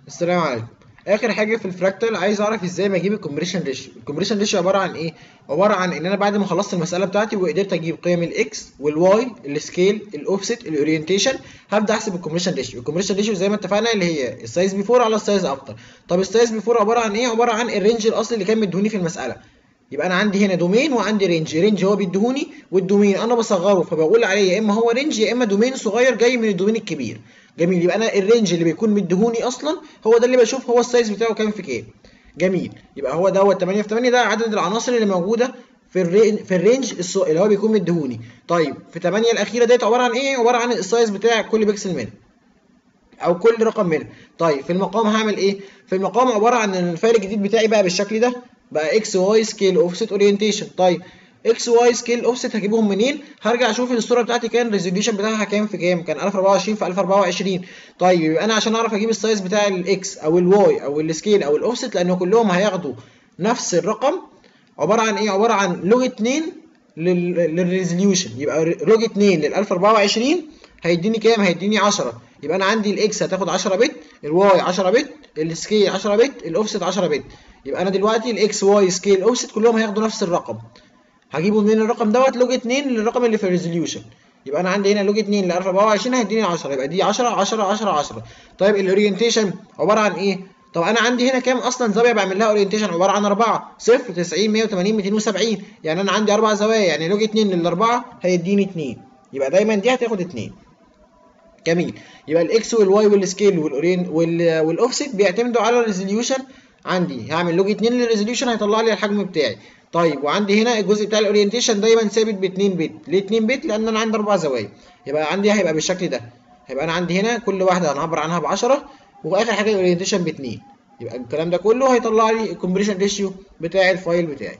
السلام عليكم. اخر حاجه في الفراكتال عايز اعرف ازاي بجيب الكومبريشن ريشيو. الكومبريشن ريشيو عباره عن ايه؟ عباره عن ان انا بعد ما خلصت المساله بتاعتي وقدرت اجيب قيم الاكس والواي السكيل الاوفست الاورينتيشن، هبدا احسب الكومبريشن ريشيو. الكومبريشن ريشيو زي ما اتفقنا اللي هي السايز بيفور على السايز افتر. طب السايز بيفور عباره عن ايه؟ عباره عن الرينج الاصلي اللي كان مديهوني في المساله. يبقى انا عندي هنا دومين وعندي رينج. رينج هو بيديهوني، والدومين انا بصغره فبقول عليه يا اما هو رينج يا اما دومين صغير جاي من الدومين الكبير. جميل، يبقى انا الرينج اللي بيكون مديهوني اصلا هو ده اللي بشوف هو السايز بتاعه كام في كام. جميل، يبقى هو دوت 8 في 8 ده عدد العناصر اللي موجوده في الرينج اللي هو بيكون مديهوني. طيب في 8 الاخيره ديت عباره عن ايه؟ عباره عن السايز بتاع كل بيكسل منها او كل رقم منها. طيب في المقام هعمل ايه؟ في المقام عباره عن ان الفايل الجديد بتاعي بقى بالشكل ده، بقى اكس واي سكيل اوفست اورينتيشن. طيب اكس واي سكيل اوفست هجيبهم منين؟ هرجع اشوف الصوره بتاعتي كان الريزوليوشن بتاعها كام في كام؟ كان 1024 في 1024. طيب يبقى انا عشان اعرف اجيب السايز بتاع الاكس او الواي او السكيل او الاوفست، لان كلهم هياخدوا نفس الرقم، عباره عن ايه؟ عباره عن لوج 2 للريزوليوشن. يبقى لوج 2 لل 1024 هيديني كام؟ هيديني 10. يبقى انا عندي الاكس هتاخد 10 بت، الواي 10 بت، السكيل 10 بت، الاوفست 10 بت. يبقى انا دلوقتي الاكس واي سكيل اوفست كلهم هياخدوا نفس الرقم. هجيبه منين الرقم دوت؟ لوج 2 للرقم اللي في الريزوليوشن. يبقى انا عندي هنا لوج 2 ل 1024 هيديني 10، يبقى دي 10 10 10 10. طيب الاورينتيشن عباره عن ايه؟ طب انا عندي هنا كام اصلا زاويه بعمل لها اورينتيشن؟ عباره عن 4 0 90 180 270. يعني انا عندي 4 زوايا، يعني لوج 2 للاربعه هيديني 2. يبقى دايما دي هتاخد 2. جميل، يبقى الاكس والواي والسكيل والاوفست بيعتمدوا على الريزوليوشن. عندي هعمل لوج 2 للريزوليوشن هيطلع لي الحجم بتاعي. طيب وعندي هنا الجزء بتاع الاورينتيشن دايما ثابت ب 2 بت. ليه 2 بت؟ لان انا عندي 4 زوايا. يبقى عندي هيبقى بالشكل ده. هيبقى انا عندي هنا كل واحده هنعبر عنها ب 10، واخر حاجه الاورينتيشن ب 2. يبقى الكلام ده كله هيطلع لي الكومبريشن ريشيو بتاع الفايل بتاعي.